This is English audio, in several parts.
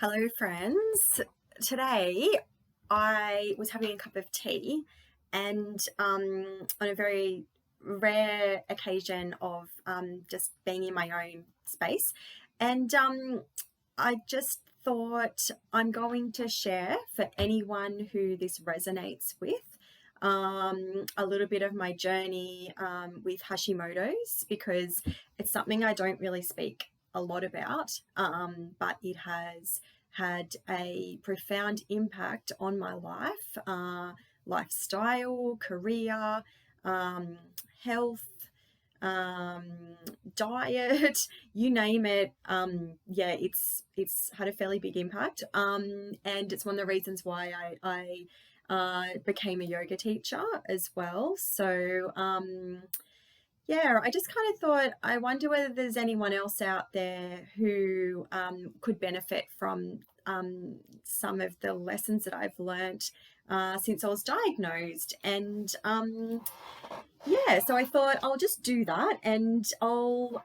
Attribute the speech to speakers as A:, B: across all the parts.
A: Hello, friends. Today I was having a cup of tea, and on a very rare occasion of just being in my own space, and I just thought I'm going to share for anyone who this resonates with. A little bit of my journey with Hashimoto's because it's something I don't really speak a lot about, but it has had a profound impact on my life, lifestyle, career, um, health, um, diet, you name it. Yeah, it's had a fairly big impact, and it's one of the reasons why I became a yoga teacher as well. So yeah, I just kind of thought, I wonder whether there's anyone else out there who could benefit from some of the lessons that I've learnt since I was diagnosed. And yeah, so I thought I'll just do that, and I'll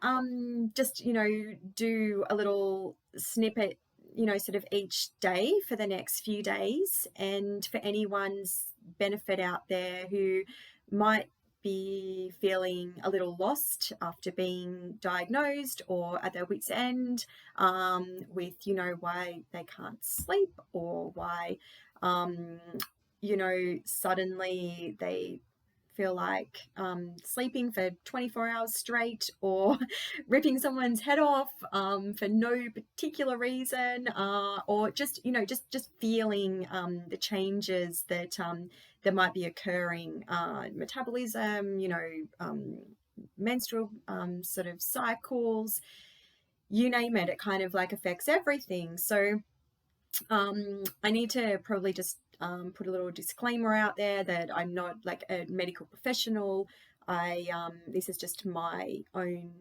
A: just, do a little snippet, sort of each day for the next few days. And for anyone's benefit out there who might be feeling a little lost after being diagnosed or at their wits' end, with, why they can't sleep, or why, suddenly they feel like sleeping for 24 hours straight, or ripping someone's head off for no particular reason, or just, just feeling the changes that that might be occurring, metabolism, menstrual sort of cycles, you name it. It kind of like affects everything. So I need to probably just put a little disclaimer out there that I'm not like a medical professional. This is just my own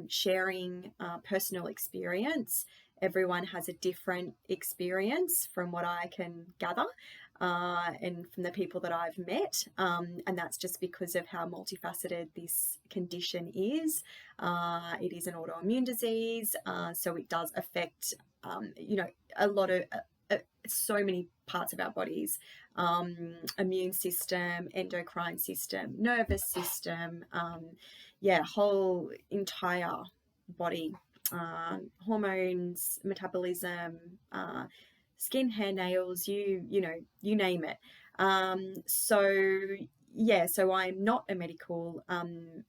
A: sharing personal experience. Everyone has a different experience from what I can gather, and from the people that I've met, and that's just because of how multifaceted this condition is. It is an autoimmune disease, so it does affect a lot of so many parts of our bodies: immune system, endocrine system, nervous system, yeah, whole entire body, hormones, metabolism, skin, hair, nails, you name it. So yeah, so I'm not a medical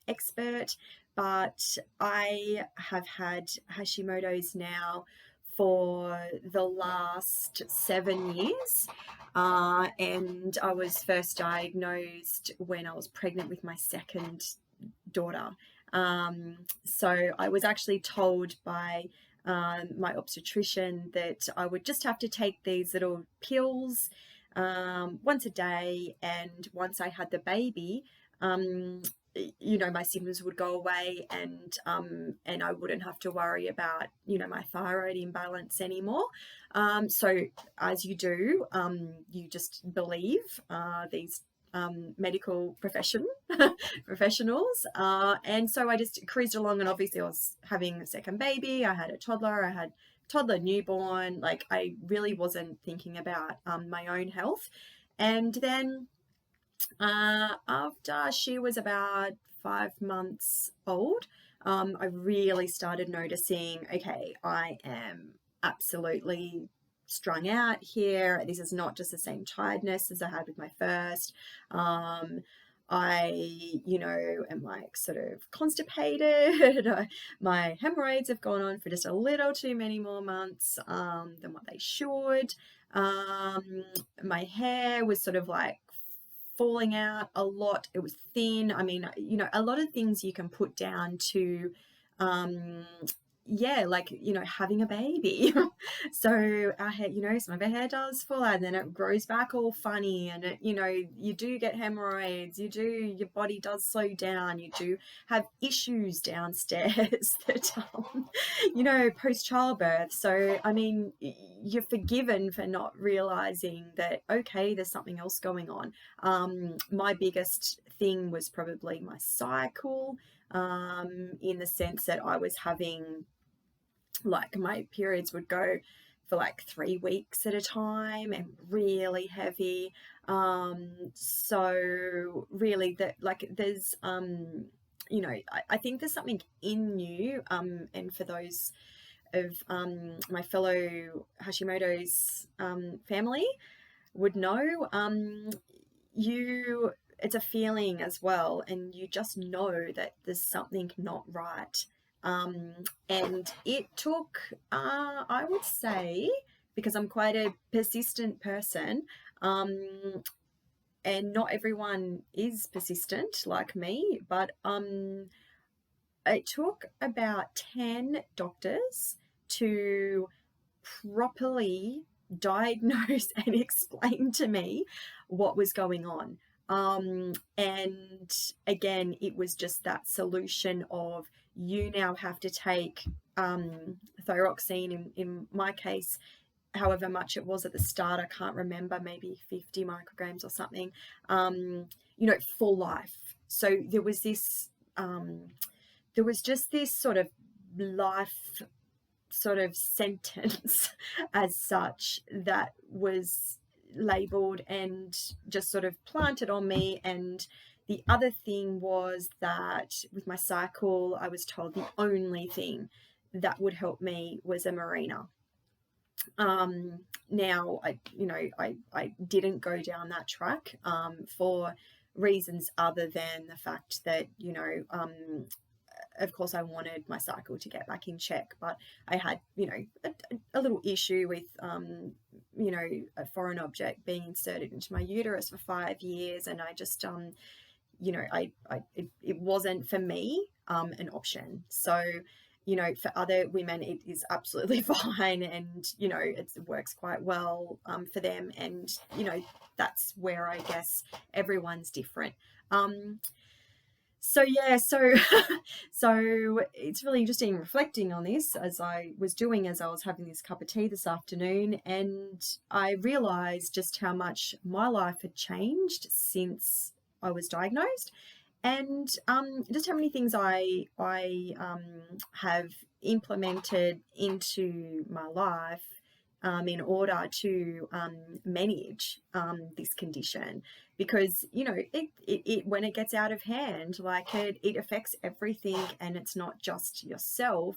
A: expert, but I have had Hashimoto's now for the last 7 years. And I was first diagnosed when I was pregnant with my second daughter. So I was actually told by my obstetrician that I would just have to take these little pills once a day, and once I had the baby, my symptoms would go away, and I wouldn't have to worry about my thyroid imbalance anymore. So as you do, you just believe these medical professionals, and so I just cruised along. And obviously I was having a second baby, I had a toddler, I had toddler newborn. Like, I really wasn't thinking about my own health. And then after she was about 5 months old, I really started noticing, okay, I am absolutely strung out here. This is not just the same tiredness as I had with my first. I, am like sort of constipated. My hemorrhoids have gone on for just a little too many more months than what they should. My hair was sort of like falling out a lot. It was thin. I mean, a lot of things you can put down to, yeah, like, having a baby. So our hair, some of our hair does fall out, and then it grows back all funny, and it, you do get hemorrhoids, your body does slow down, you do have issues downstairs that, post childbirth. So, I mean, you're forgiven for not realizing that, okay, there's something else going on. My biggest thing was probably my cycle, in the sense that I was having, like, my periods would go for like 3 weeks at a time and really heavy. So really that like there's I think there's something in you, and for those of my fellow Hashimoto's family would know, you it's a feeling as well, and you just know that there's something not right. And it took, I would say, because I'm quite a persistent person, and not everyone is persistent like me, but it took about 10 doctors to properly diagnose and explain to me what was going on. And again, it was just that solution of you now have to take thyroxine, in my case, however much it was at the start, I can't remember, maybe 50 micrograms or something, for life. So there was just this sort of life sort of sentence as such that was labeled and just sort of planted on me. And the other thing was that with my cycle, I was told the only thing that would help me was a Mirena. Now I didn't go down that track for reasons other than the fact that of course I wanted my cycle to get back in check, but I had a little issue with a foreign object being inserted into my uterus for 5 years, and I just it wasn't for me an option. So for other women it is absolutely fine, and it works quite well for them, and that's where I guess everyone's different. So so it's really interesting reflecting on this as I was having this cup of tea this afternoon, and I realized just how much my life had changed since I was diagnosed, and just how many things I have implemented into my life in order to manage this condition, because it when it gets out of hand, like it affects everything, and it's not just yourself.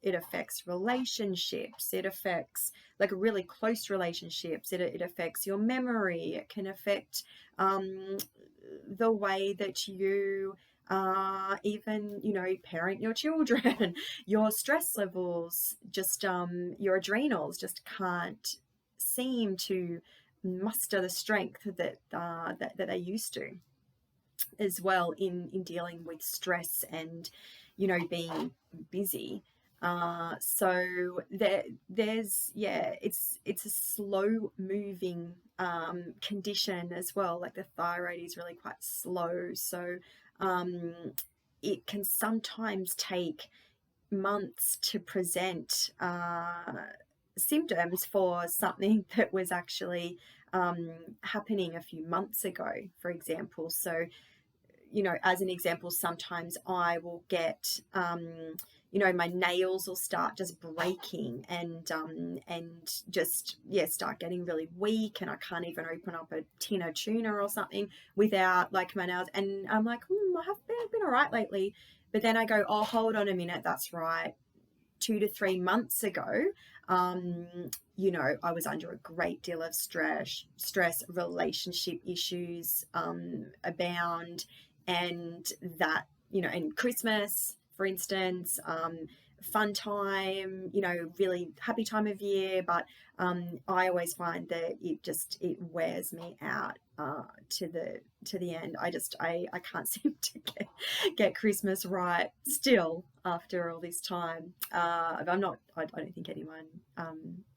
A: It affects relationships, it affects like really close relationships, it affects your memory, it can affect the way that you even parent your children, your stress levels, just your adrenals just can't seem to muster the strength that they used to, as well, in dealing with stress and being busy. So there's it's a slow moving condition as well. Like the thyroid is really quite slow, so it can sometimes take months to present symptoms for something that was actually happening a few months ago, for example. So as an example, sometimes I will get my nails will start just breaking and just start getting really weak, and I can't even open up a tin of tuna or something without like my nails, and I'm like, I have been all right lately. But then I go, oh, hold on a minute, that's right, 2 to 3 months ago, I was under a great deal of stress, relationship issues abound, and that, and Christmas, for instance, fun time, really happy time of year, but I always find that it wears me out to the end. I can't seem to get Christmas right still after all this time. I don't think anyone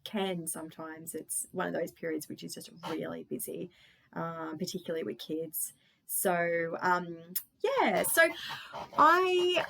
A: can. Sometimes it's one of those periods which is just really busy, particularly with kids. So so I